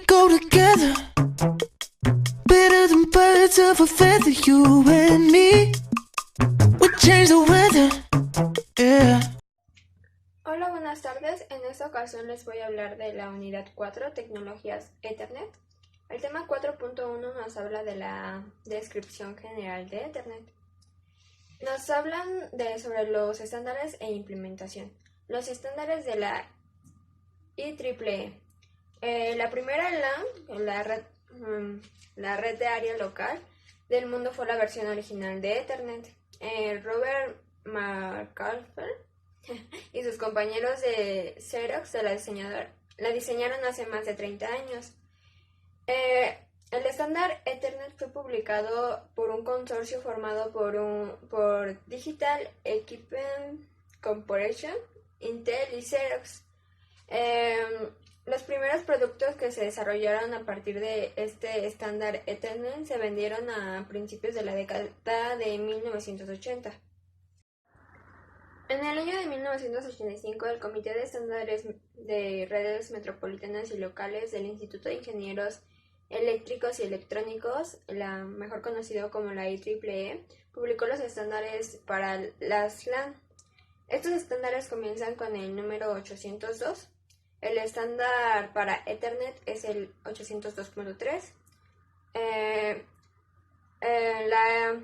go together, better than birds of a feather, you and me. We change the weather, yeah. Hola, buenas tardes. En esta ocasión les voy a hablar de la unidad 4, Tecnologías Ethernet. El tema 4.1 nos habla de la descripción general de Ethernet. Nos hablan sobre los estándares e implementación. Los estándares de la IEEE. La primera LAN, la red de área local del mundo, fue la versión original de Ethernet. Robert McAlpin y sus compañeros de Xerox la diseñaron hace más de 30 años. El estándar Ethernet fue publicado por un consorcio formado por Digital Equipment Corporation, Intel y Xerox. Los primeros productos que se desarrollaron a partir de este estándar Ethernet se vendieron a principios de la década de 1980. En el año de 1985, el Comité de Estándares de Redes Metropolitanas y Locales del Instituto de Ingenieros Eléctricos y Electrónicos, mejor conocido como la IEEE, publicó los estándares para las LAN. Estos estándares comienzan con el número 802. El estándar para Ethernet es el 802.3. La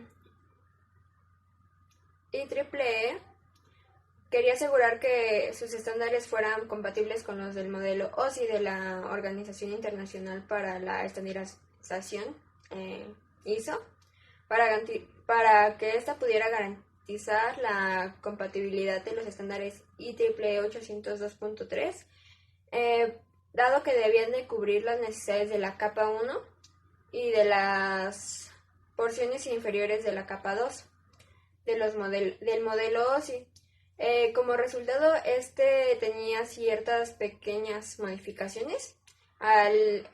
IEEE quería asegurar que sus estándares fueran compatibles con los del modelo OSI de la Organización Internacional para la Estandarización, ISO, para que ésta pudiera garantizar la compatibilidad de los estándares IEEE 802.3, dado que debían de cubrir las necesidades de la capa 1 y de las porciones inferiores de la capa 2 del modelo OSI. Como resultado, este tenía ciertas pequeñas modificaciones al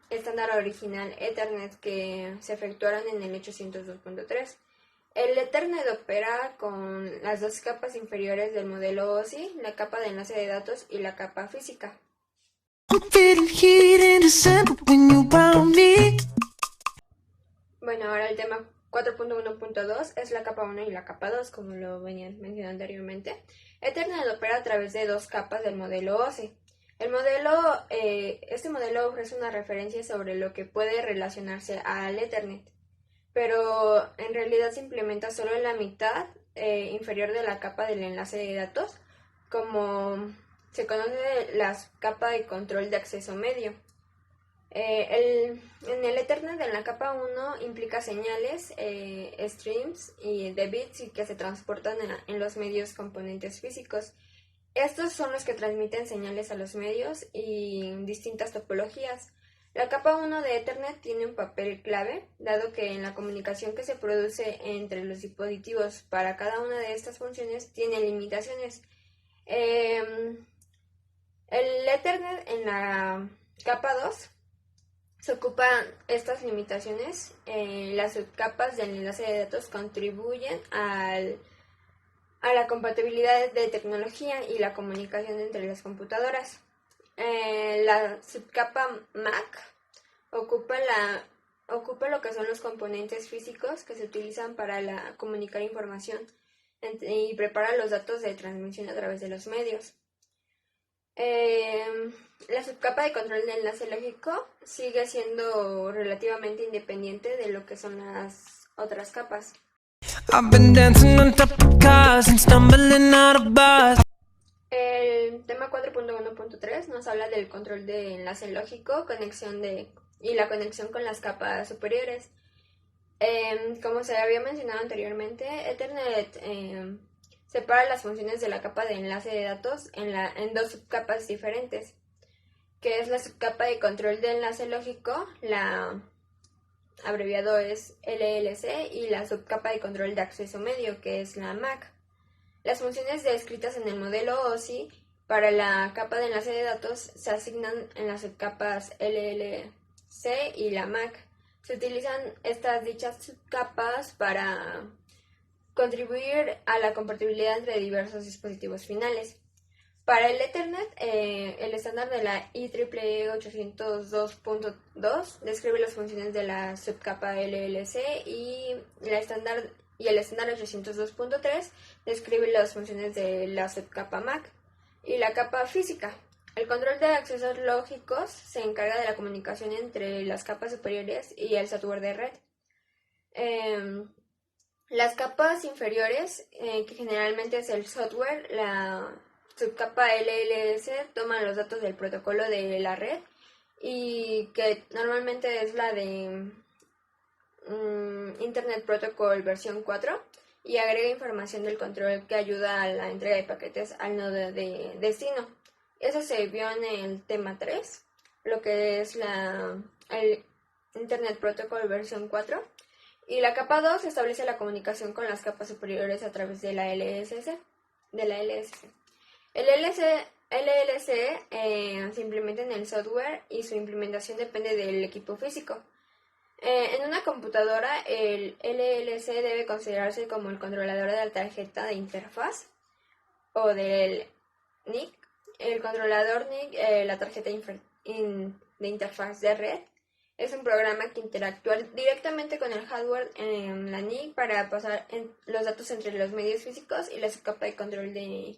estándar original Ethernet que se efectuaron en el 802.3. El Ethernet opera con las dos capas inferiores del modelo OSI, la capa de enlace de datos y la capa física. Bueno, ahora el tema 4.1.2 es la capa 1 y la capa 2, como lo venían mencionando anteriormente. Ethernet opera a través de dos capas del modelo OSI. Este modelo ofrece una referencia sobre lo que puede relacionarse al Ethernet, pero en realidad se implementa solo en la mitad inferior de la capa del enlace de datos, como se conoce la capa de control de acceso medio. En el Ethernet, en la capa 1, implica señales, streams y de bits y que se transportan en los medios componentes físicos. Estos son los que transmiten señales a los medios y distintas topologías. La capa 1 de Ethernet tiene un papel clave, dado que en la comunicación que se produce entre los dispositivos para cada una de estas funciones tiene limitaciones. El Ethernet en la capa 2 se ocupan estas limitaciones. Las subcapas del enlace de datos contribuyen a la compatibilidad de tecnología y la comunicación entre las computadoras. La subcapa MAC ocupa lo que son los componentes físicos que se utilizan para comunicar información y prepara los datos de transmisión a través de los medios. La subcapa de control de enlace lógico sigue siendo relativamente independiente de lo que son las otras capas. El tema 4.1.3 nos habla del control de enlace lógico, y la conexión con las capas superiores. Como se había mencionado anteriormente, Ethernet separa las funciones de la capa de enlace de datos en dos subcapas diferentes, que es la subcapa de control de enlace lógico, abreviado es LLC, y la subcapa de control de acceso medio, que es la MAC. Las funciones descritas en el modelo OSI para la capa de enlace de datos se asignan en las subcapas LLC y la MAC. Se utilizan dichas subcapas para contribuir a la compatibilidad entre diversos dispositivos finales. Para el Ethernet, el estándar de la IEEE 802.2 describe las funciones de la subcapa LLC y el estándar 802.3 describe las funciones de la subcapa MAC y la capa física. El control de accesos lógicos se encarga de la comunicación entre las capas superiores y el software de red. Las capas inferiores, que generalmente es el software, la subcapa LLC, toman los datos del protocolo de la red y que normalmente es la de Internet Protocol versión 4 y agrega información del control que ayuda a la entrega de paquetes al nodo de destino. Eso se vio en el tema 3, lo que es el Internet Protocol versión 4. Y la capa 2 establece la comunicación con las capas superiores a través de la LSC. El LLC se implementa en el software y su implementación depende del equipo físico. En una computadora, el LLC debe considerarse como el controlador de la tarjeta de interfaz o del NIC. El controlador NIC, la tarjeta de interfaz de red, es un programa que interactúa directamente con el hardware en la NIC para pasar los datos entre los medios físicos y la subcapa de control de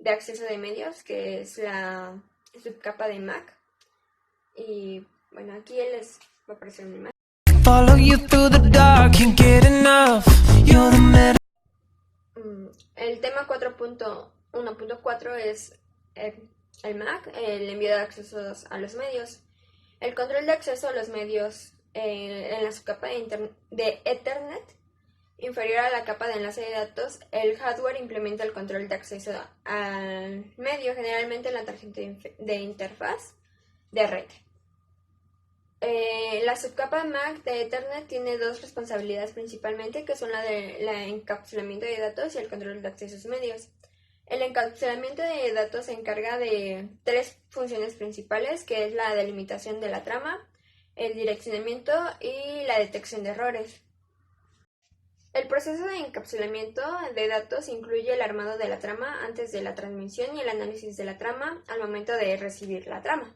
acceso de medios, que es la subcapa de MAC. Y bueno, aquí les va a aparecer una imagen. Follow you through the dark, can't get enough. You're the El tema 4.1.4 es el MAC, el envío de accesos a los medios. El control de acceso a los medios en la subcapa de Ethernet inferior a la capa de enlace de datos, el hardware implementa el control de acceso al medio, generalmente en la tarjeta de interfaz de red. La subcapa MAC de Ethernet tiene dos responsabilidades principalmente, que son la de encapsulamiento de datos y el control de accesos medios. El encapsulamiento de datos se encarga de tres funciones principales, que es la delimitación de la trama, el direccionamiento y la detección de errores. El proceso de encapsulamiento de datos incluye el armado de la trama antes de la transmisión y el análisis de la trama al momento de recibir la trama.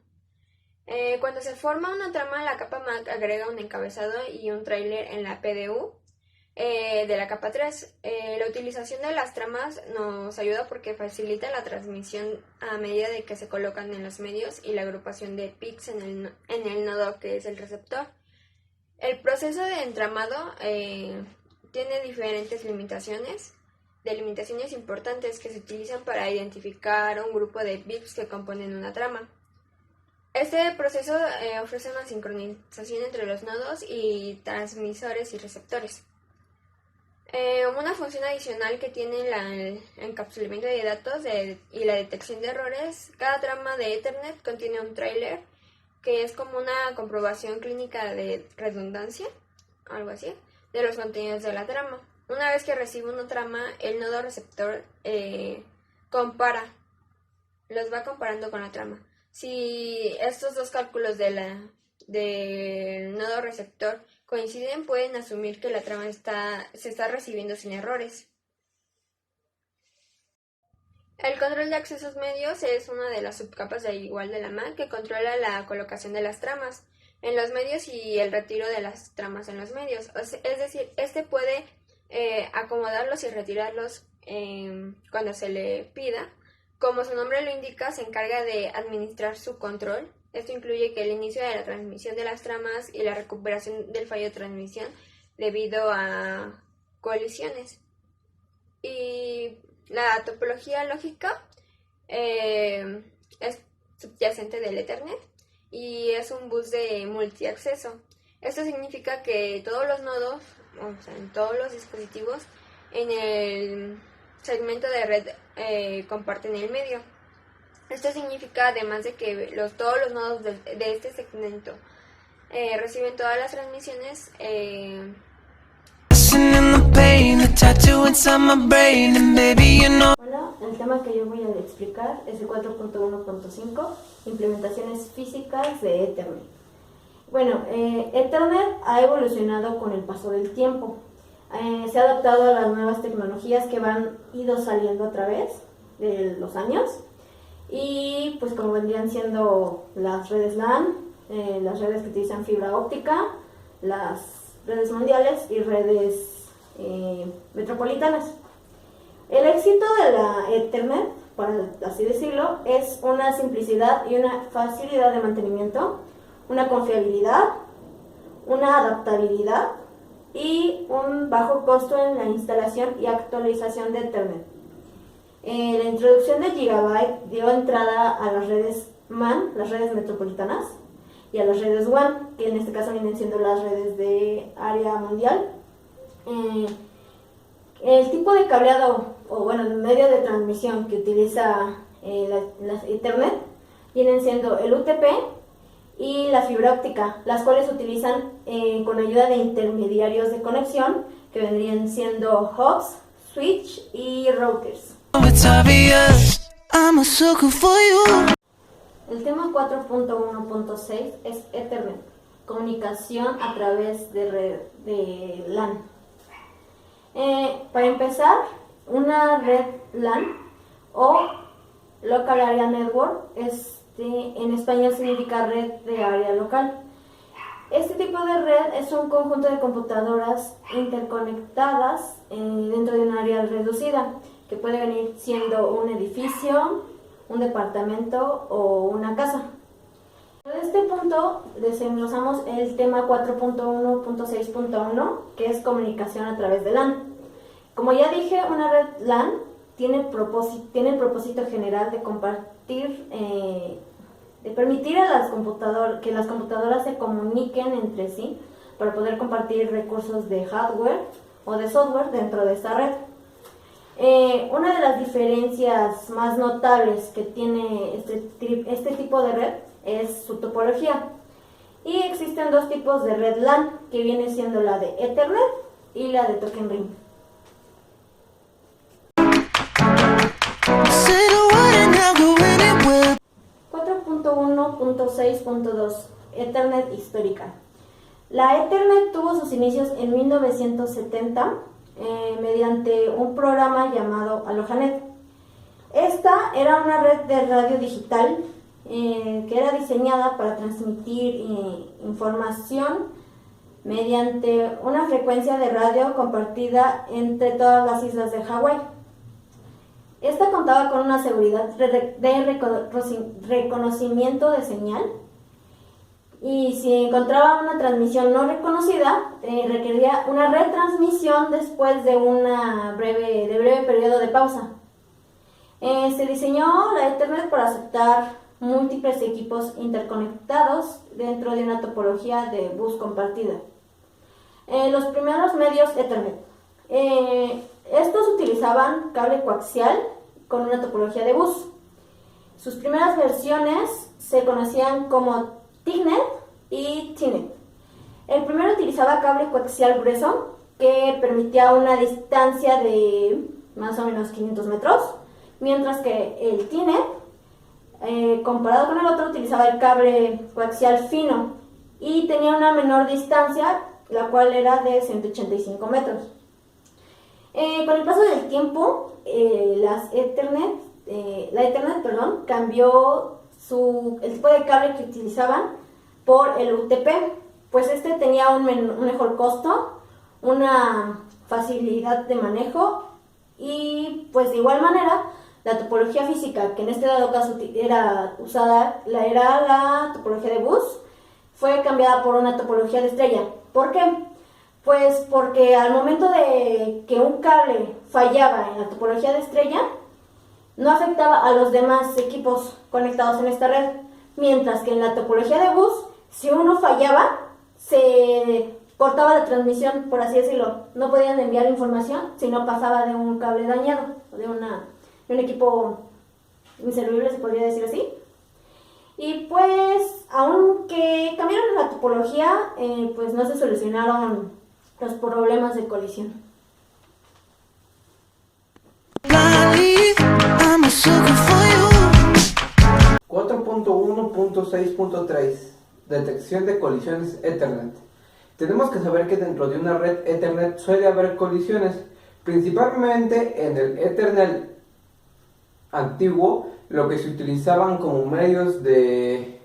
Cuando se forma una trama, la capa MAC agrega un encabezado y un tráiler en la PDU de la capa 3. La utilización de las tramas nos ayuda porque facilita la transmisión a medida de que se colocan en los medios y la agrupación de PICs en el nodo que es el receptor. El proceso de entramado tiene diferentes delimitaciones importantes que se utilizan para identificar un grupo de bits que componen una trama. Este proceso ofrece una sincronización entre los nodos y transmisores y receptores. Una función adicional que tiene el encapsulamiento de datos y la detección de errores, cada trama de Ethernet contiene un tráiler que es como una comprobación clínica de redundancia, algo así, de los contenidos de la trama. Una vez que recibe una trama, el nodo receptor los va comparando con la trama. Si estos dos cálculos del nodo receptor coinciden, pueden asumir que la trama se está recibiendo sin errores. El control de accesos medios es una de las subcapas de la MAC que controla la colocación de las tramas en los medios y el retiro de las tramas en los medios. Es decir, este puede acomodarlos y retirarlos cuando se le pida. Como su nombre lo indica, se encarga de administrar su control. Esto incluye que el inicio de la transmisión de las tramas y la recuperación del fallo de transmisión debido a colisiones. Y la topología lógica es subyacente del Ethernet y es un bus de multiacceso. Esto significa que todos los nodos, o sea, en todos los dispositivos, en el segmento de red comparten el medio. Esto significa además de que todos los nodos de este segmento reciben todas las transmisiones. Hola, el tema que yo voy a explicar es el 4.1.5, implementaciones físicas de Ethernet. Bueno, Ethernet ha evolucionado con el paso del tiempo. Se ha adaptado a las nuevas tecnologías que ido saliendo a través de los años y pues como vendrían siendo las redes LAN, las redes que utilizan fibra óptica, las redes mundiales y redes metropolitanas. El éxito de la Ethernet, por así decirlo, es una simplicidad y una facilidad de mantenimiento, una confiabilidad, una adaptabilidad y un bajo costo en la instalación y actualización de Ethernet. La introducción de Gigabyte dio entrada a las redes MAN, las redes metropolitanas, y a las redes WAN, que en este caso vienen siendo las redes de área mundial. El tipo de cableado, o bueno, el medio de transmisión que utiliza la Ethernet, vienen siendo el UTP y la fibra óptica, las cuales se utilizan con ayuda de intermediarios de conexión, que vendrían siendo hubs, switch y routers. It's obvious, I'm a sucker for you. El tema 4.1.6 es Ethernet, comunicación a través de red de LAN. Para empezar, una red LAN o Local Area Network, en español significa red de área local. Este tipo de red es un conjunto de computadoras interconectadas dentro de un área reducida, que puede venir siendo un edificio, un departamento o una casa. En este punto desglosamos el tema 4.1.6.1, que es comunicación a través de LAN. Como ya dije, una red LAN tiene el propósito general de compartir, de permitir a que las computadoras se comuniquen entre sí para poder compartir recursos de hardware o de software dentro de esta red. Una de las diferencias más notables que tiene este tipo de red es su topología. Y existen dos tipos de red LAN, que viene siendo la de Ethernet y la de Token Ring. Say the word and I'll go anywhere. 4.1.6.2 Ethernet histórica. La Ethernet tuvo sus inicios en 1970 mediante un programa llamado Alohanet. Esta era una red de radio digital que era diseñada para transmitir información mediante una frecuencia de radio compartida entre todas las islas de Hawái. Esta contaba con una seguridad de reconocimiento de señal, y si encontraba una transmisión no reconocida, requería una retransmisión después de breve periodo de pausa. Se diseñó la Ethernet para aceptar múltiples equipos interconectados dentro de una topología de bus compartida. Los primeros medios Ethernet. Estos utilizaban cable coaxial con una topología de bus. Sus primeras versiones se conocían como TIGNet y TINET. El primero utilizaba cable coaxial grueso que permitía una distancia de más o menos 500 metros, mientras que el TINET, comparado con el otro, utilizaba el cable coaxial fino y tenía una menor distancia, la cual era de 185 metros. Con el paso del tiempo, la Ethernet cambió el tipo de cable que utilizaban por el UTP, pues este tenía un mejor costo, una facilidad de manejo y pues de igual manera la topología física que en este dado caso era la topología de bus, fue cambiada por una topología de estrella. ¿Por qué? Pues porque al momento de que un cable fallaba en la topología de estrella, no afectaba a los demás equipos conectados en esta red, mientras que en la topología de bus, si uno fallaba, se cortaba la transmisión, por así decirlo. No podían enviar información si no pasaba de un cable dañado, o de un equipo inservible, se podría decir así. Y pues, aunque cambiaron la topología, pues no se solucionaron los problemas de colisión. I'm a sucker for you. 4.1.6.3 Detección de colisiones Ethernet. Tenemos que saber que dentro de una red Ethernet suele haber colisiones, principalmente en el Ethernet antiguo. lo que se utilizaban como medios de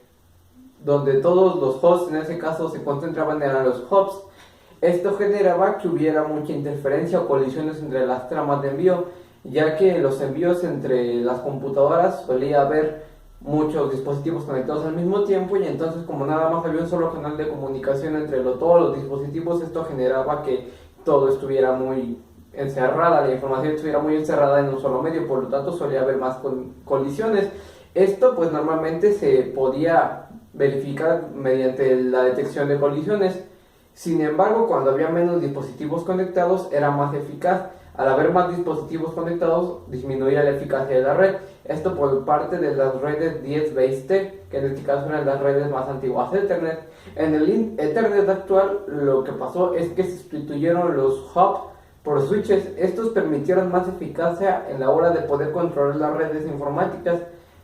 donde todos los hosts en ese caso se concentraban eran los hubs. Esto generaba que hubiera mucha interferencia o colisiones entre las tramas de envío, ya que en los envíos entre las computadoras solía haber muchos dispositivos conectados al mismo tiempo, y entonces como nada más había un solo canal de comunicación entre todos los dispositivos, esto generaba que todo estuviera muy encerrada, la información estuviera muy encerrada en un solo medio, por lo tanto solía haber más colisiones. Esto pues normalmente se podía verificar mediante la detección de colisiones. Sin embargo, cuando había menos dispositivos conectados era más eficaz. Al haber más dispositivos conectados disminuía la eficacia de la red. Esto por parte de las redes 10 base T, que en este caso eran las redes más antiguas de Ethernet. En el Ethernet actual lo que pasó es que se sustituyeron los hubs por switches. Estos permitieron más eficacia en la hora de poder controlar las redes informáticas,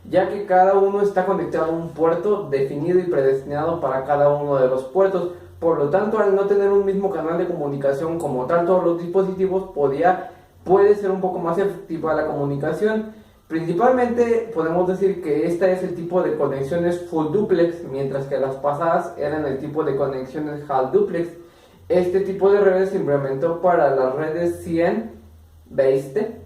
ya que cada uno está conectado a un puerto definido y predestinado para cada uno de los puertos. Por lo tanto, al no tener un mismo canal de comunicación como tal todos los dispositivos, puede ser un poco más efectiva la comunicación. Principalmente podemos decir que esta es el tipo de conexiones full duplex, mientras que las pasadas eran el tipo de conexiones half duplex. Este tipo de redes se implementó para las redes 100 base T.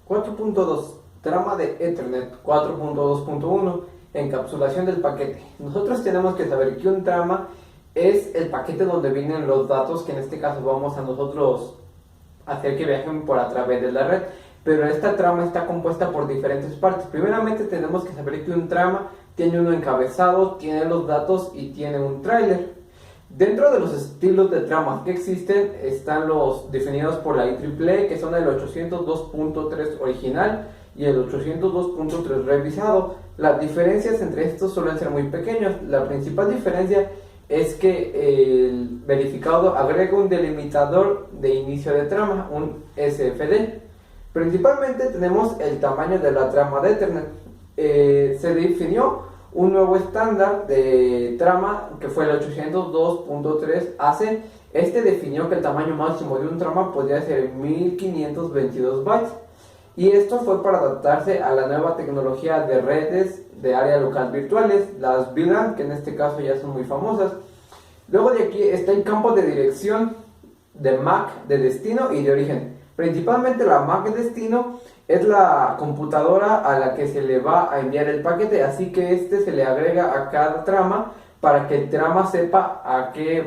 4.2 Trama de Ethernet 4.2.1 Encapsulación del paquete. Nosotros tenemos que saber que un trama es el paquete donde vienen los datos, que en este caso vamos a nosotros hacer que viajen por a través de la red, pero esta trama está compuesta por diferentes partes. Primeramente tenemos que saber que un trama tiene un encabezado, tiene los datos y tiene un tráiler. Dentro de los estilos de tramas que existen están los definidos por la IEEE, que son el 802.3 original y el 802.3 revisado. Las diferencias entre estos suelen ser muy pequeños. La principal diferencia es que el verificado agrega un delimitador de inicio de trama, un SFD. Principalmente tenemos el tamaño de la trama de Ethernet. Se definió un nuevo estándar de trama que fue el 802.3 AC. Este definió que el tamaño máximo de un trama podría ser 1522 bytes, y esto fue para adaptarse a la nueva tecnología de redes de área local virtuales, las VLAN, que en este caso ya son muy famosas. Luego de aquí está el campo de dirección de MAC de destino y de origen. Principalmente la MAC de destino es la computadora a la que se le va a enviar el paquete, así que este se le agrega a cada trama para que el trama sepa para que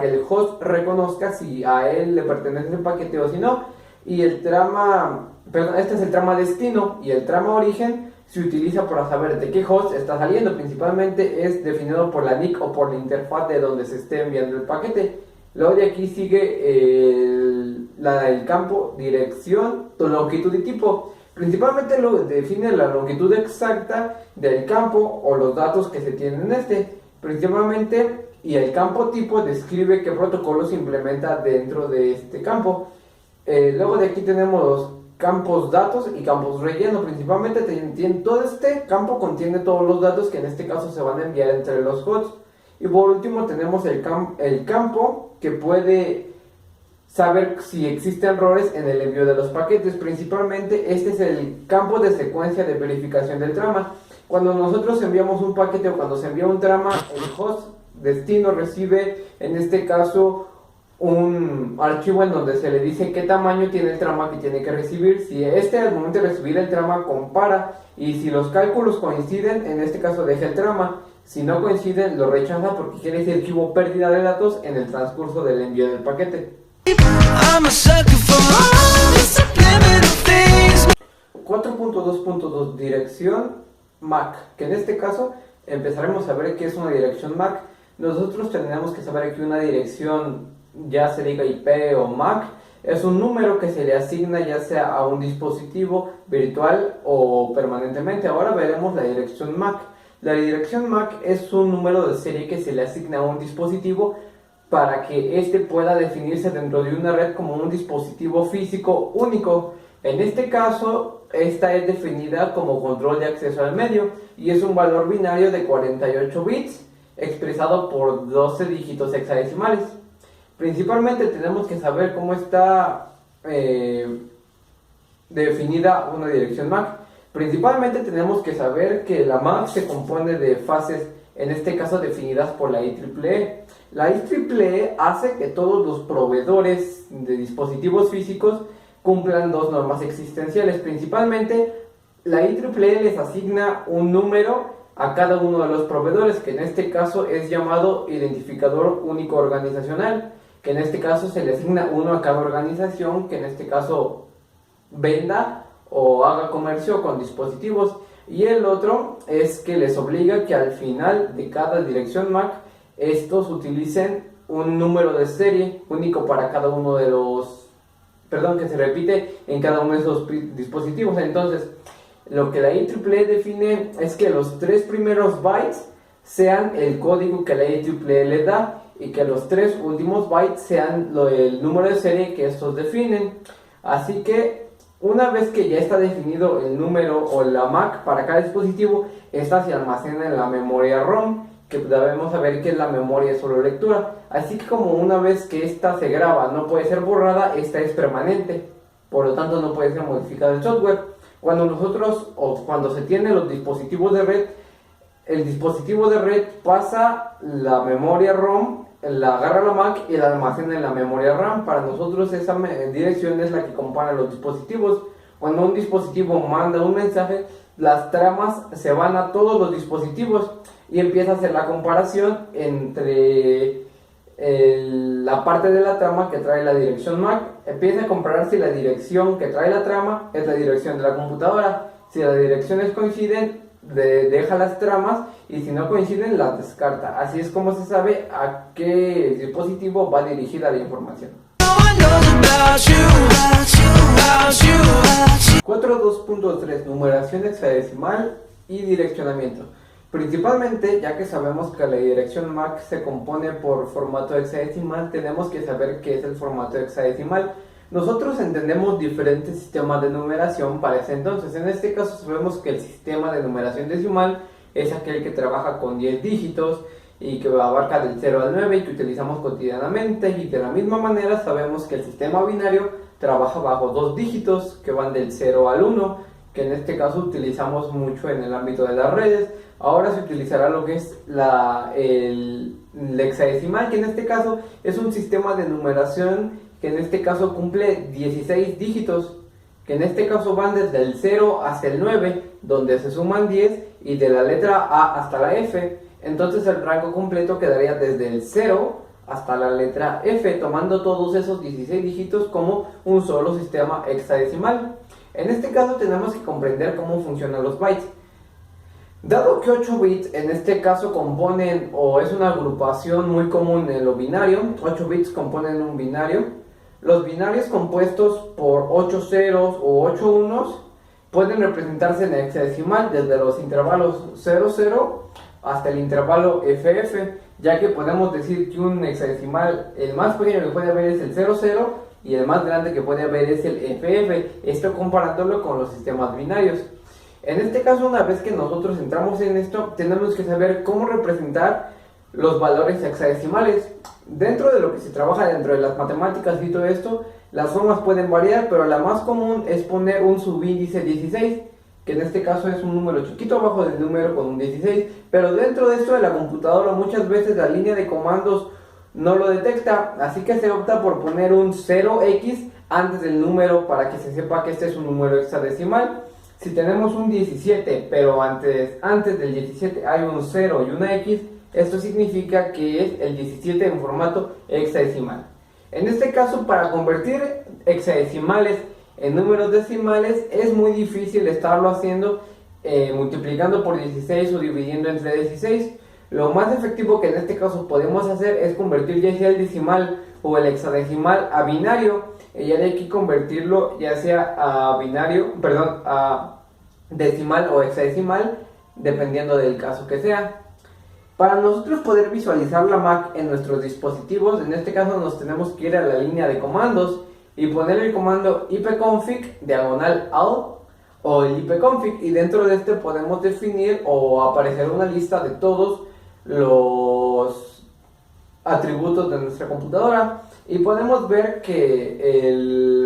el host reconozca si a él le pertenece el paquete o si no. Y este es el trama destino, y el trama origen se utiliza para saber de qué host está saliendo. Principalmente es definido por la NIC o por la interfaz de donde se esté enviando el paquete. Luego de aquí sigue el campo dirección, longitud y tipo. Principalmente lo define la longitud exacta del campo o los datos que se tienen en este. Principalmente, y el campo tipo describe qué protocolo se implementa dentro de este campo. Luego de aquí tenemos los campos datos y campos relleno. Principalmente todo este campo contiene todos los datos que en este caso se van a enviar entre los hosts. Y por último tenemos el campo que puede saber si existen errores en el envío de los paquetes. Principalmente este es el campo de secuencia de verificación del trama. Cuando nosotros enviamos un paquete o cuando se envía un trama, el host destino recibe en este caso un archivo en donde se le dice qué tamaño tiene el trama que tiene que recibir. Si al momento de recibir el trama compara, y si los cálculos coinciden, en este caso deja el trama. Si no coinciden, lo rechaza porque quiere decir que hubo pérdida de datos en el transcurso del envío del paquete. 4.2.2 Dirección MAC, que en este caso empezaremos a ver qué es una dirección MAC. Nosotros tenemos que saber que una dirección, ya se diga IP o MAC, es un número que se le asigna ya sea a un dispositivo virtual o permanentemente. Ahora veremos la dirección MAC. La dirección MAC es un número de serie que se le asigna a un dispositivo para que éste pueda definirse dentro de una red como un dispositivo físico único. En este caso, esta es definida como control de acceso al medio y es un valor binario de 48 bits expresado por 12 dígitos hexadecimales. Principalmente tenemos que saber cómo está definida una dirección MAC. Principalmente tenemos que saber que la MAC se compone de fases, en este caso definidas por la IEEE. La IEEE hace que todos los proveedores de dispositivos físicos cumplan dos normas existenciales. Principalmente, la IEEE les asigna un número a cada uno de los proveedores, que en este caso es llamado identificador único organizacional, que en este caso se le asigna uno a cada organización que en este caso venda o haga comercio con dispositivos, y el otro es que les obliga que al final de cada dirección MAC estos utilicen un número de serie único para cada uno de los, que se repite en cada uno de esos dispositivos. Entonces, lo que la IEEE define es que los 3 primeros bytes sean el código que la IEEE le da y que los 3 últimos bytes sean el número de serie que estos definen. Así que una vez que ya está definido el número o la MAC para cada dispositivo, esta se almacena en la memoria ROM, que debemos saber que es la memoria de solo lectura. Así que como una vez que esta se graba no puede ser borrada, esta es permanente, por lo tanto no puede ser modificado el software. Cuando se tienen los dispositivos de red, el dispositivo de red pasa la memoria ROM, la agarra la MAC y la almacena en la memoria RAM. Para nosotros esa dirección es la que compara los dispositivos. Cuando un dispositivo manda un mensaje, las tramas se van a todos los dispositivos y empieza a hacer la comparación entre la parte de la trama que trae la dirección MAC. Empieza a comparar si la dirección que trae la trama es la dirección de la computadora. Si las direcciones coinciden, deja las tramas, y si no coinciden, las descarta. Así es como se sabe a qué dispositivo va dirigida la información. 4.2.3 Numeración hexadecimal y direccionamiento. Principalmente, ya que sabemos que la dirección MAC se compone por formato hexadecimal, tenemos que saber qué es el formato hexadecimal. Nosotros entendemos diferentes sistemas de numeración para ese entonces. En este caso sabemos que el sistema de numeración decimal es aquel que trabaja con 10 dígitos y que abarca del 0 al 9 y que utilizamos cotidianamente, y de la misma manera sabemos que el sistema binario trabaja bajo 2 dígitos que van del 0 al 1, que en este caso utilizamos mucho en el ámbito de las redes. Ahora se utilizará lo que es el hexadecimal, que en este caso es un sistema de numeración que en este caso cumple 16 dígitos, que en este caso van desde el 0 hasta el 9, donde se suman 10, y de la letra A hasta la F. Entonces el rango completo quedaría desde el 0 hasta la letra F, tomando todos esos 16 dígitos como un solo sistema hexadecimal. En este caso tenemos que comprender cómo funcionan los bytes. Dado que 8 bits en este caso componen, o es una agrupación muy común en lo binario, 8 bits componen un binario. Los binarios compuestos por 8 ceros o 8 unos pueden representarse en hexadecimal desde los intervalos 00 hasta el intervalo FF, ya que podemos decir que un hexadecimal, el más pequeño que puede haber es el 00 y el más grande que puede haber es el FF, esto comparándolo con los sistemas binarios. En este caso, una vez que nosotros entramos en esto, tenemos que saber cómo representar los valores hexadecimales. Dentro de lo que se trabaja dentro de las matemáticas y todo esto, las formas pueden variar, pero la más común es poner un subíndice 16, que en este caso es un número chiquito abajo del número con un 16, pero dentro de esto de la computadora muchas veces la línea de comandos no lo detecta, así que se opta por poner un 0x antes del número para que se sepa que este es un número hexadecimal. Si tenemos un 17, pero antes del 17 hay un 0 y una x, esto significa que es el 17 en formato hexadecimal. En este caso, para convertir hexadecimales en números decimales es muy difícil estarlo haciendo multiplicando por 16 o dividiendo entre 16. Lo más efectivo que en este caso podemos hacer es convertir ya sea el decimal o el hexadecimal a binario, y ya de aquí convertirlo ya sea a decimal o hexadecimal, dependiendo del caso que sea. Para nosotros poder visualizar la MAC en nuestros dispositivos, en este caso nos tenemos que ir a la línea de comandos y poner el comando ipconfig /al o el ipconfig, y dentro de este podemos definir o aparecer una lista de todos los atributos de nuestra computadora y podemos ver que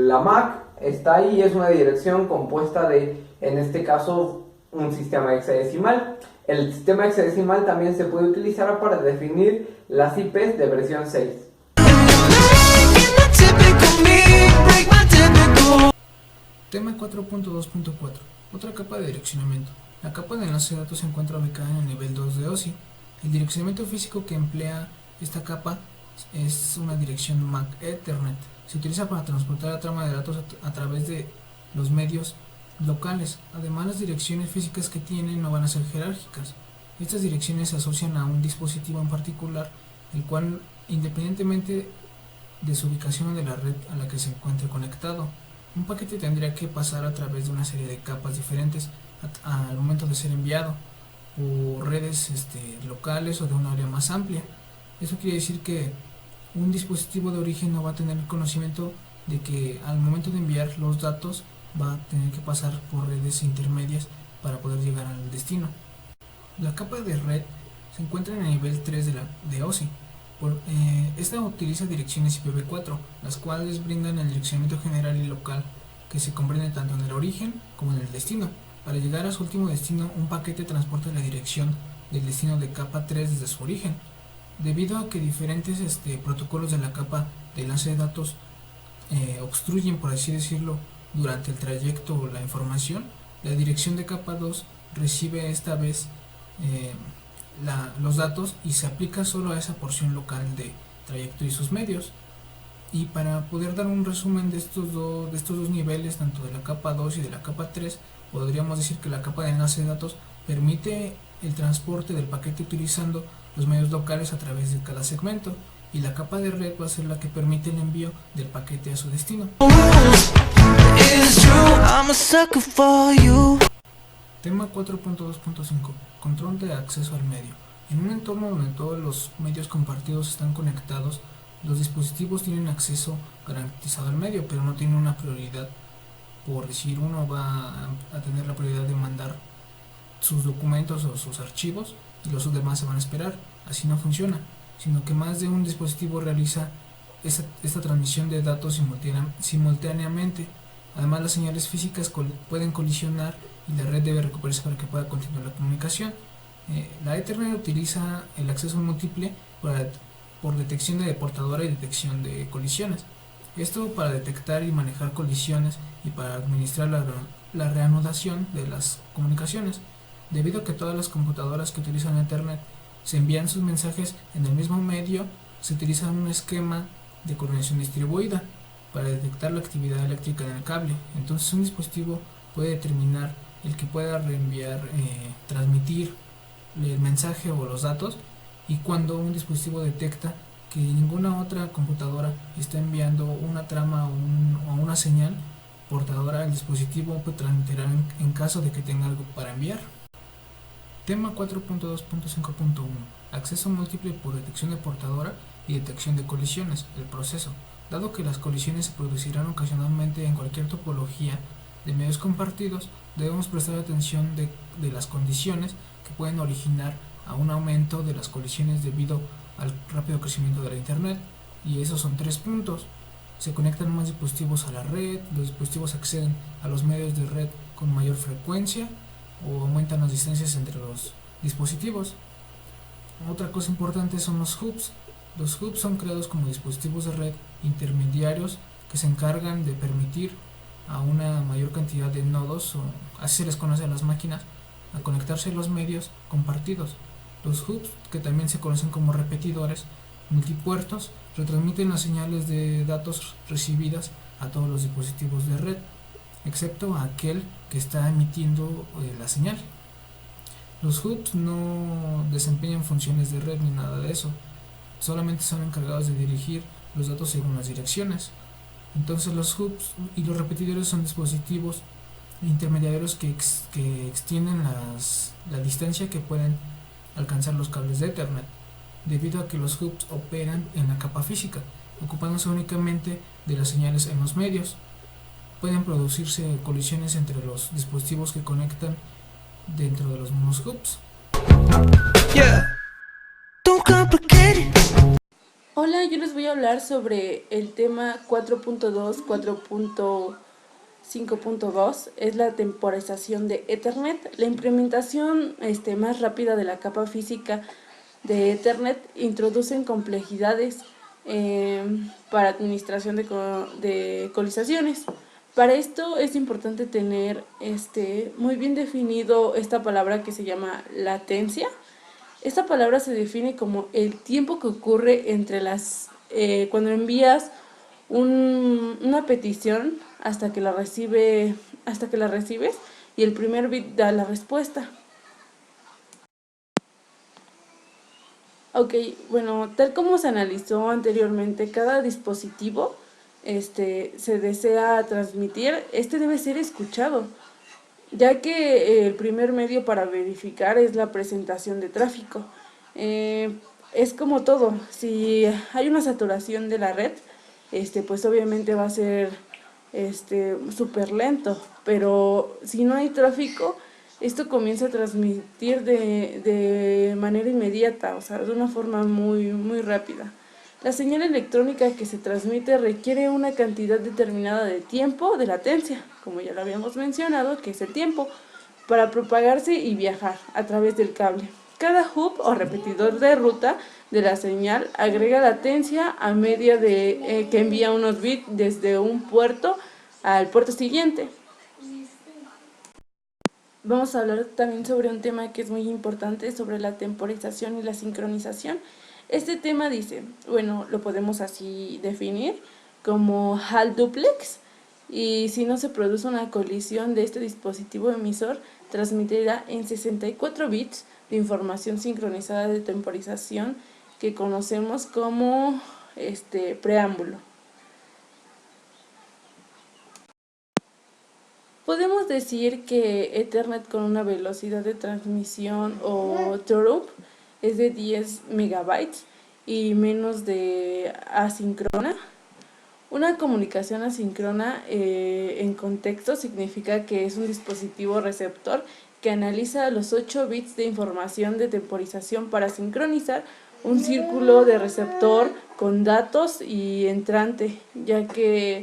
la Mac está ahí, es una dirección compuesta de, en este caso, un sistema hexadecimal. El sistema hexadecimal también se puede utilizar para definir las IPs de versión 6. Tema 4.2.4. Otra capa de direccionamiento. La capa de enlace de datos se encuentra ubicada en el nivel 2 de OSI. El direccionamiento físico que emplea esta capa es una dirección MAC Ethernet. Se utiliza para transportar la trama de datos a través de los medios locales. Además, las direcciones físicas que tienen no van a ser jerárquicas. Estas direcciones se asocian a un dispositivo en particular, el cual, independientemente de su ubicación o de la red a la que se encuentre conectado, un paquete tendría que pasar a través de una serie de capas diferentes al momento de ser enviado, o redes locales o de un área más amplia. Eso quiere decir que un dispositivo de origen no va a tener conocimiento de que al momento de enviar los datos va a tener que pasar por redes intermedias para poder llegar al destino. La capa de red se encuentra en el nivel 3 de OSI. Esta utiliza direcciones IPv4, las cuales brindan el direccionamiento general y local que se comprende tanto en el origen como en el destino. Para llegar a su último destino, un paquete transporta la dirección del destino de capa 3 desde su origen. Debido a que diferentes protocolos de la capa de enlace de datos obstruyen, por así decirlo, durante el trayecto la información, la dirección de capa 2 recibe esta vez los datos y se aplica solo a esa porción local de trayecto y sus medios. Y para poder dar un resumen de estos dos niveles, tanto de la capa 2 y de la capa 3, podríamos decir que la capa de enlace de datos permite el transporte del paquete utilizando los medios locales a través de cada segmento, y la capa de red va a ser la que permite el envío del paquete a su destino. Tema 4.2.5. Control de acceso al medio. En un entorno donde todos los medios compartidos están conectados, los dispositivos tienen acceso garantizado al medio, pero no tienen una prioridad. Por decir, uno va a tener la prioridad de mandar sus documentos o sus archivos y los demás se van a esperar. Así no funciona, sino que más de un dispositivo realiza esta transmisión de datos simultáneamente. Además, las señales físicas pueden colisionar y la red debe recuperarse para que pueda continuar la comunicación. La Ethernet utiliza el acceso múltiple por detección de portadora y detección de colisiones. Esto para detectar y manejar colisiones y para administrar la reanudación de las comunicaciones. Debido a que todas las computadoras que utilizan Ethernet se envían sus mensajes en el mismo medio, se utiliza un esquema de coordinación distribuida para detectar la actividad eléctrica en el cable. Entonces, un dispositivo puede determinar el que pueda reenviar, transmitir el mensaje o los datos, y cuando un dispositivo detecta que ninguna otra computadora está enviando una trama o una señal portadora, el dispositivo puede transmitirá en caso de que tenga algo para enviar. Tema 4.2.5.1. Acceso múltiple por detección de portadora y detección de colisiones. El proceso. Dado que las colisiones se producirán ocasionalmente en cualquier topología de medios compartidos, debemos prestar atención de las condiciones que pueden originar a un aumento de las colisiones debido al rápido crecimiento de la Internet, y esos son 3 puntos. Se conectan más dispositivos a la red, los dispositivos acceden a los medios de red con mayor frecuencia o aumentan las distancias entre los dispositivos. Otra cosa importante son los hubs. Los hubs son creados como dispositivos de red intermediarios que se encargan de permitir a una mayor cantidad de nodos, o así se les conoce a las máquinas, a conectarse a los medios compartidos. Los hubs, que también se conocen como repetidores multipuertos, retransmiten las señales de datos recibidas a todos los dispositivos de red, excepto a aquel que está emitiendo la señal. Los hubs no desempeñan funciones de red ni nada de eso, solamente son encargados de dirigir los datos según las direcciones. Entonces, los hubs y los repetidores son dispositivos intermediarios que extienden la distancia que pueden alcanzar los cables de Ethernet, debido a que los hubs operan en la capa física, ocupándose únicamente de las señales en los medios. Pueden producirse colisiones entre los dispositivos que conectan dentro de los mismos hubs. Yeah. Don't complicate it. Hola, yo les voy a hablar sobre el tema 4.2, 4.5.2, es la temporización de Ethernet. La implementación más rápida de la capa física de Ethernet introducen complejidades para administración de ecualizaciones. Para esto es importante tener muy bien definido esta palabra que se llama latencia. Esta palabra se define como el tiempo que ocurre entre cuando envías una petición hasta que la recibes y el primer bit da la respuesta. Ok, bueno, tal como se analizó anteriormente, cada dispositivo se desea transmitir, debe ser escuchado, ya que el primer medio para verificar es la presentación de tráfico. Es como todo, si hay una saturación de la red, pues obviamente va a ser súper lento, pero si no hay tráfico, esto comienza a transmitir de manera inmediata, o sea, de una forma muy, muy rápida. La señal electrónica que se transmite requiere una cantidad determinada de tiempo de latencia, como ya lo habíamos mencionado, que es el tiempo, para propagarse y viajar a través del cable. Cada hub o repetidor de ruta de la señal agrega latencia a medida de que envía unos bits desde un puerto al puerto siguiente. Vamos a hablar también sobre un tema que es muy importante, sobre la temporización y la sincronización. Este tema dice, bueno, lo podemos así definir como HAL duplex, y si no se produce una colisión de este dispositivo emisor, transmitirá en 64 bits de información sincronizada de temporización que conocemos como preámbulo. Podemos decir que Ethernet con una velocidad de transmisión o throughput es de 10 megabytes y menos de asíncrona. Una comunicación asíncrona en contexto significa que es un dispositivo receptor que analiza los 8 bits de información de temporización para sincronizar un círculo de receptor con datos y entrante, ya que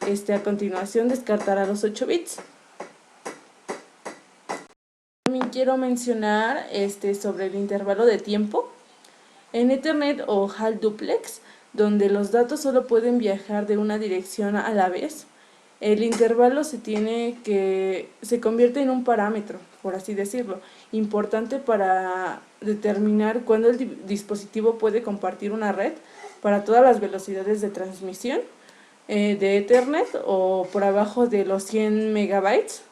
a continuación descartará los 8 bits. También quiero mencionar sobre el intervalo de tiempo. En Ethernet o HAL duplex, donde los datos solo pueden viajar de una dirección a la vez, el intervalo se convierte en un parámetro, por así decirlo, importante para determinar cuándo el dispositivo puede compartir una red para todas las velocidades de transmisión de Ethernet o por abajo de los 100 megabytes.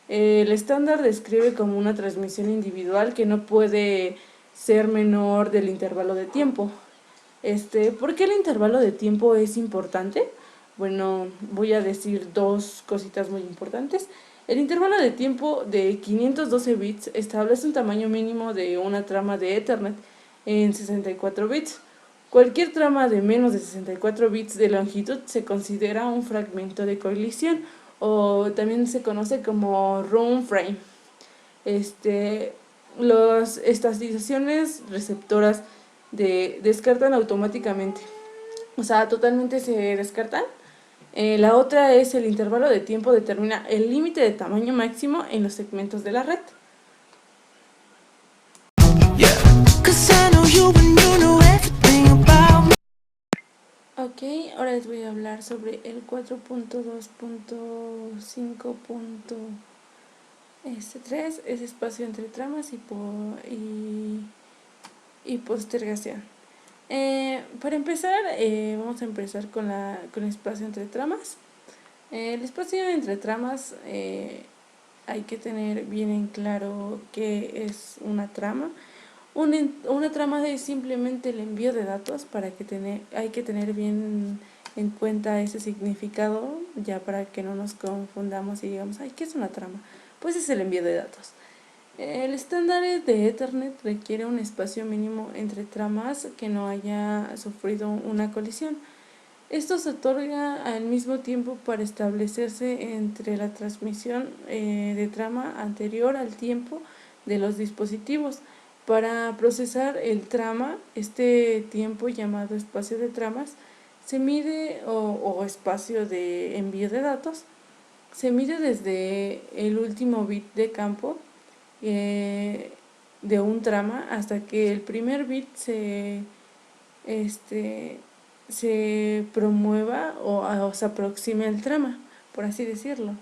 El estándar describe como una transmisión individual que no puede ser menor del intervalo de tiempo. ¿Por qué el intervalo de tiempo es importante? Bueno, voy a decir dos cositas muy importantes. El intervalo de tiempo de 512 bits establece un tamaño mínimo de una trama de Ethernet en 64 bits. Cualquier trama de menos de 64 bits de longitud se considera un fragmento de colisión, o también se conoce como room frame. Las estatizaciones receptoras descartan automáticamente, o sea, totalmente se descartan. La otra es el intervalo de tiempo determina el límite de tamaño máximo en los segmentos de la red. Ok, ahora les voy a hablar sobre el 4.2.5.3, es espacio entre tramas y postergación. Para empezar, vamos a empezar con el espacio entre tramas. El espacio entre tramas hay que tener bien en claro qué es una trama. Una trama es simplemente el envío de datos, hay que tener bien en cuenta ese significado, ya para que no nos confundamos y digamos, ¿qué es una trama? Pues es el envío de datos. El estándar de Ethernet requiere un espacio mínimo entre tramas que no haya sufrido una colisión. Esto se otorga al mismo tiempo para establecerse entre la transmisión de trama anterior al tiempo de los dispositivos. Para procesar el trama, este tiempo llamado espacio de tramas, se mide, o espacio de envío de datos, se mide desde el último bit de campo de un trama hasta que el primer bit se promueva o se aproxime al trama, por así decirlo.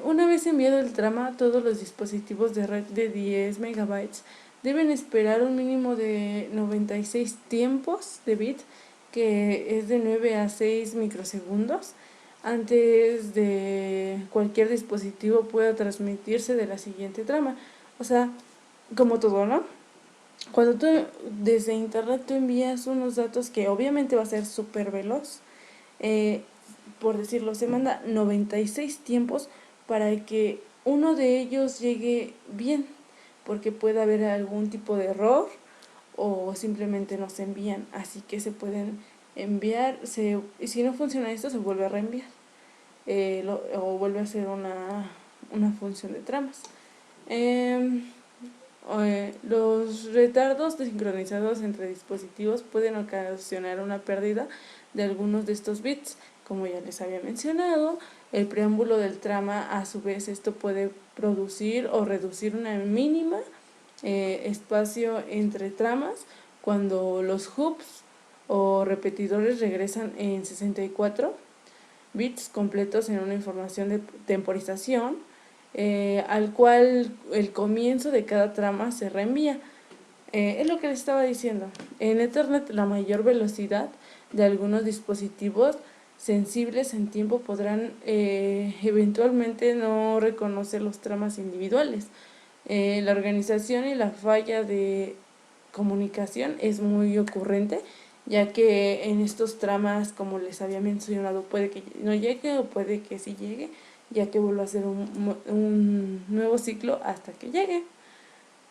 Una vez enviado el trama, todos los dispositivos de red de 10 megabytes deben esperar un mínimo de 96 tiempos de bit, que es de 9 a 6 microsegundos, antes de cualquier dispositivo pueda transmitirse de la siguiente trama. O sea, como todo, ¿no? Cuando tú desde internet tú envías unos datos que obviamente va a ser súper veloz, por decirlo, se manda 96 tiempos para que uno de ellos llegue bien, porque puede haber algún tipo de error o simplemente no se envían, así que se pueden enviar, y si no funciona esto se vuelve a reenviar, o vuelve a ser una función de tramas. Los retardos sincronizados entre dispositivos pueden ocasionar una pérdida de algunos de estos bits. Como ya les había mencionado, el preámbulo del trama, a su vez, esto puede producir o reducir una mínima espacio entre tramas cuando los hoops o repetidores regresan en 64 bits completos en una información de temporización, al cual el comienzo de cada trama se reenvía. Es lo que les estaba diciendo. En Ethernet, la mayor velocidad de algunos dispositivos sensibles en tiempo podrán eventualmente no reconocer los tramas individuales. La organización y la falla de comunicación es muy ocurrente, ya que en estos tramas, como les había mencionado, puede que no llegue o puede que sí llegue, ya que vuelva a ser un nuevo ciclo hasta que llegue.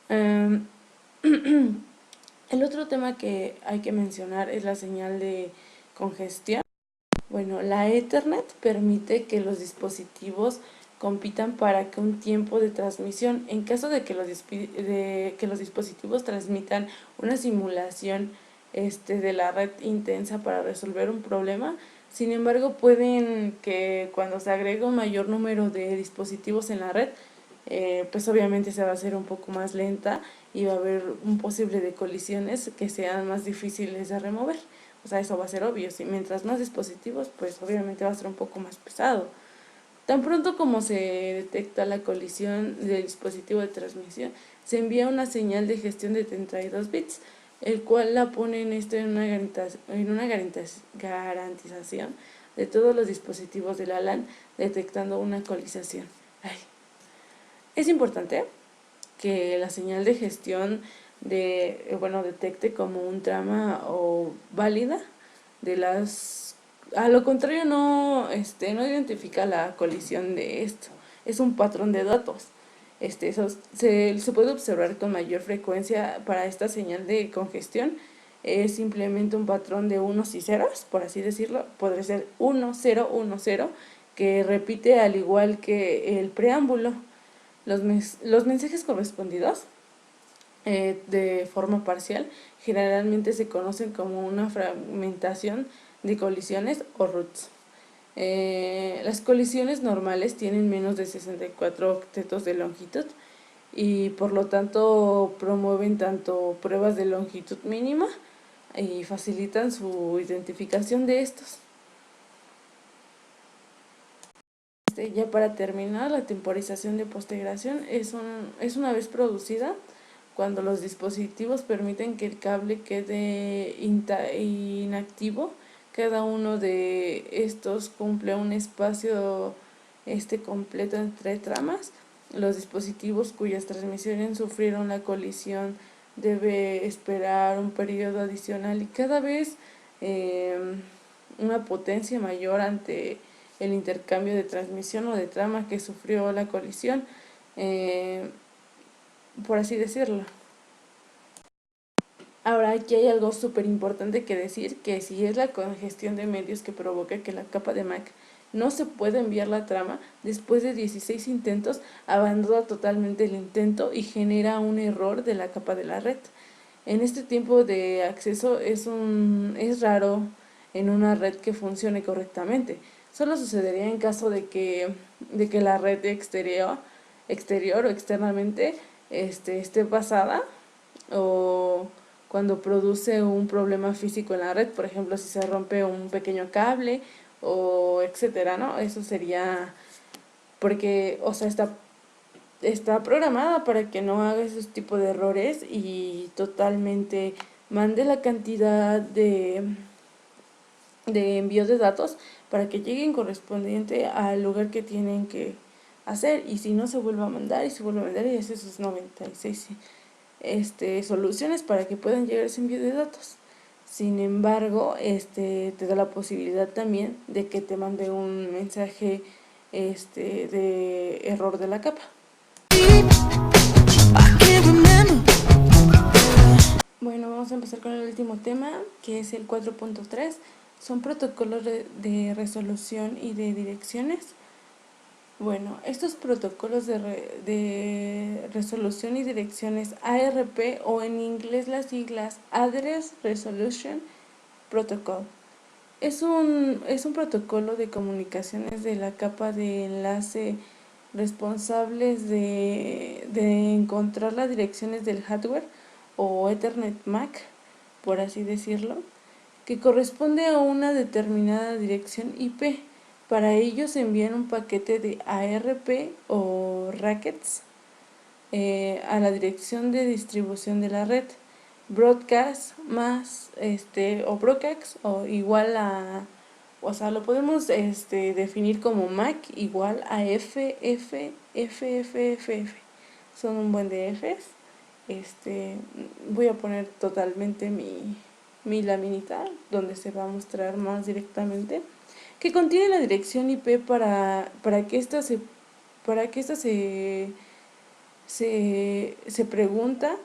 El otro tema que hay que mencionar es la señal de congestión. Bueno, la Ethernet permite que los dispositivos compitan para que un tiempo de transmisión, en caso de que los dispositivos transmitan una simulación de la red intensa para resolver un problema. Sin embargo, pueden que cuando se agrega un mayor número de dispositivos en la red, pues obviamente se va a hacer un poco más lenta y va a haber un posible de colisiones que sean más difíciles de remover. O sea, eso va a ser obvio. Si mientras más dispositivos, pues obviamente va a ser un poco más pesado. Tan pronto como se detecta la colisión del dispositivo de transmisión, se envía una señal de gestión de 32 bits, el cual la pone en una garantización de todos los dispositivos de la LAN, detectando una colisación. Es importante que la señal de gestión detecte como un trama o válida de las... A lo contrario, no identifica la colisión de esto. Es un patrón de datos. Eso se puede observar con mayor frecuencia para esta señal de congestión. Es simplemente un patrón de unos y ceros, por así decirlo. Podría ser 1, 0, 1, 0, que repite al igual que el preámbulo. Los mensajes correspondidos de forma parcial generalmente se conocen como una fragmentación de colisiones o roots. Las colisiones normales tienen menos de 64 octetos de longitud y por lo tanto promueven tanto pruebas de longitud mínima y facilitan su identificación de estos. Ya para terminar, la temporización de postegración es una vez producida cuando los dispositivos permiten que el cable quede inactivo. Cada uno de estos cumple un espacio completo entre tramas. Los dispositivos cuyas transmisiones sufrieron la colisión debe esperar un periodo adicional y cada vez una potencia mayor ante el intercambio de transmisión o de trama que sufrió la colisión, por así decirlo. Ahora aquí hay algo súper importante que decir, que si es la congestión de medios que provoca que la capa de MAC no se puede enviar la trama, después de 16 intentos abandona totalmente el intento y genera un error de la capa de la red. En este tiempo de acceso es raro en una red que funcione correctamente. Solo sucedería en caso de que la red exterior o externamente esté pasada, o cuando produce un problema físico en la red, por ejemplo, si se rompe un pequeño cable o etcétera, ¿no? Eso sería porque, o sea, está programada para que no haga esos tipos de errores y totalmente mande la cantidad de envío de datos para que lleguen correspondiente al lugar que tienen que hacer, y si no se vuelve a mandar y se vuelve a mandar y hace sus 96 soluciones para que puedan llegar ese envío de datos. Sin embargo, te da la posibilidad también de que te mande un mensaje de error de la capa. Bueno, vamos a empezar con el último tema, que es el 4.3. Son protocolos de resolución y de direcciones. Bueno, estos protocolos de resolución y direcciones ARP, o en inglés las siglas Address Resolution Protocol, es un protocolo de comunicaciones de la capa de enlace responsables de encontrar las direcciones del hardware o Ethernet MAC, por así decirlo, que corresponde a una determinada dirección IP. Para ello se envían un paquete de ARP o Rackets a la dirección de distribución de la red. Broadcast más o broadcast o igual a, o sea, lo podemos definir como MAC igual a FFFFF. Son un buen de Fs. Voy a poner totalmente mi laminita donde se va a mostrar más directamente, que contiene la dirección IP para que esta se pregunta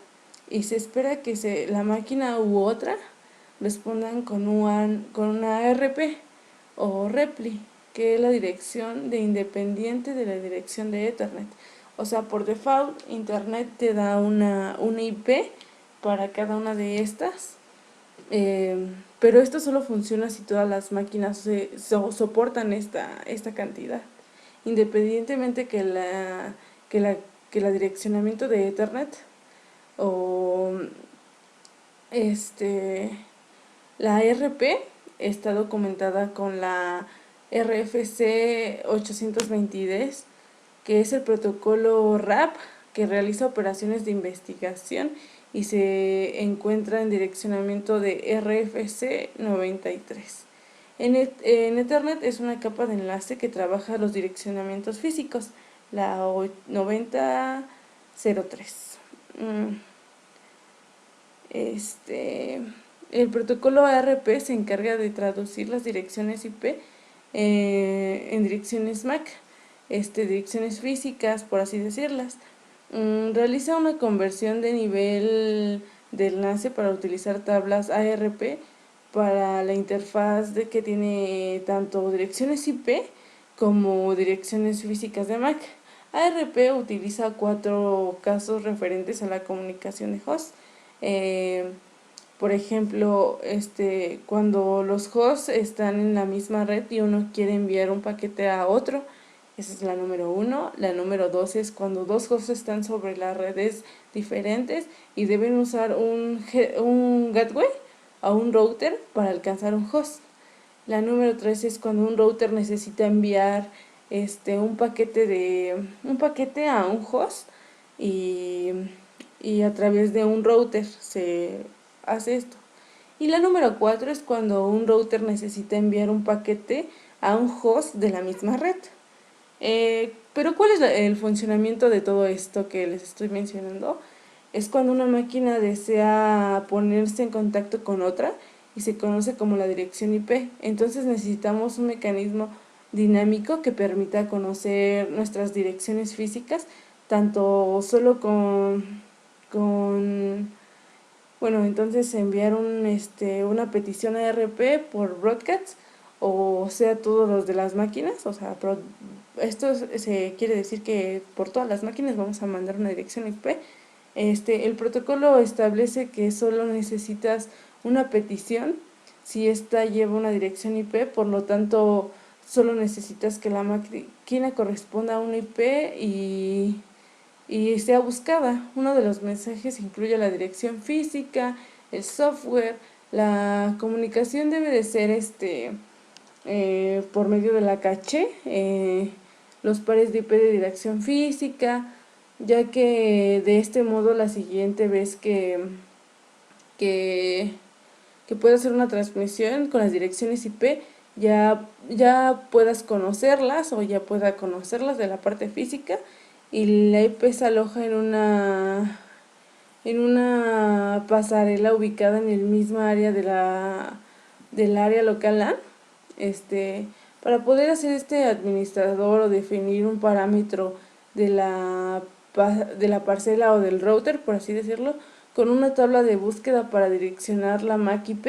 y se espera que la máquina u otra respondan con una ARP o REPLI, que es la dirección de independiente de la dirección de Ethernet. O sea, por default Internet te da una IP para cada una de estas, pero esto solo funciona si todas las máquinas soportan esta cantidad, independientemente que el direccionamiento de Ethernet o la RP está documentada con la RFC 820, que es el protocolo RAP que realiza operaciones de investigación y se encuentra en direccionamiento de RFC 93. En Ethernet es una capa de enlace que trabaja los direccionamientos físicos, la 9003. El protocolo ARP se encarga de traducir las direcciones IP en direcciones MAC, direcciones físicas, por así decirlas. Realiza una conversión de nivel de enlace para utilizar tablas ARP para la interfaz que tiene tanto direcciones IP como direcciones físicas de MAC. ARP utiliza 4 casos referentes a la comunicación de host. Por ejemplo, cuando los hosts están en la misma red y uno quiere enviar un paquete a otro, esa es la número 1. La número 2 es cuando dos hosts están sobre las redes diferentes y deben usar un gateway o un router para alcanzar un host. La número 3 es cuando un router necesita enviar un paquete a un host y a través de un router se hace esto. Y la número 4 es cuando un router necesita enviar un paquete a un host de la misma red. Pero ¿cuál es el funcionamiento de todo esto que les estoy mencionando? Es cuando una máquina desea ponerse en contacto con otra y se conoce como la dirección IP. Entonces necesitamos un mecanismo dinámico que permita conocer nuestras direcciones físicas, tanto solo entonces enviar una petición a ARP por broadcast o sea todos los de las máquinas, o sea, esto se quiere decir que por todas las máquinas vamos a mandar una dirección IP. El protocolo establece que solo necesitas una petición si esta lleva una dirección IP, por lo tanto solo necesitas que la máquina corresponda a una IP y sea buscada. Uno de los mensajes incluye la dirección física, el software. La comunicación debe de ser por medio de la caché, los pares de IP de dirección física, ya que de este modo la siguiente vez que pueda hacer una transmisión con las direcciones IP ya puedas conocerlas o ya pueda conocerlas de la parte física, y la IP se aloja en una pasarela ubicada en el mismo área del área local LAN. Para poder hacer administrador o definir un parámetro de la parcela o del router, por así decirlo, con una tabla de búsqueda para direccionar la MAC IP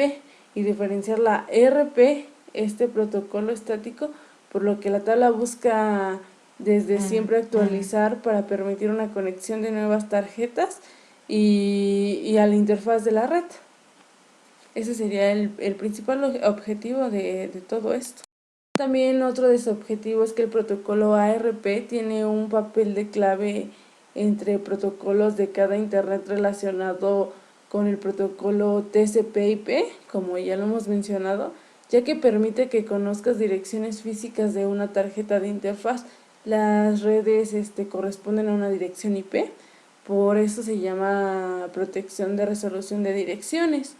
y diferenciar la RP, protocolo estático, por lo que la tabla busca desde siempre actualizar para permitir una conexión de nuevas tarjetas y a la interfaz de la red. Ese sería el principal objetivo de todo esto. También otro de sus objetivos es que el protocolo ARP tiene un papel de clave entre protocolos de cada internet relacionado con el protocolo TCP/IP, como ya lo hemos mencionado, ya que permite que conozcas direcciones físicas de una tarjeta de interfaz. Las redes corresponden a una dirección IP, por eso se llama protección de resolución de direcciones.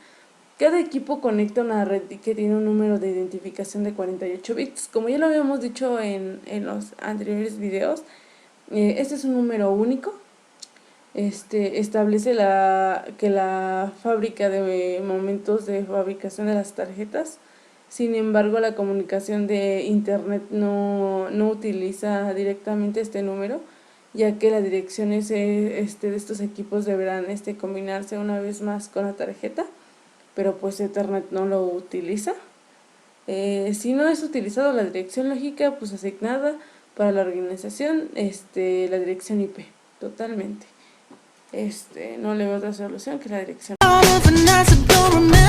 Cada equipo conecta una red que tiene un número de identificación de 48 bits. Como ya lo habíamos dicho en los anteriores videos, este es un número único. Establece que la fábrica de momentos de fabricación de las tarjetas. Sin embargo, la comunicación de internet no utiliza directamente este número, ya que las direcciones de estos equipos deberán combinarse una vez más con la tarjeta, pero pues Ethernet no lo utiliza. Si no es utilizado la dirección lógica pues asignada para la organización, la dirección IP, totalmente. No le veo otra solución que la dirección. All of the nights I don't remember.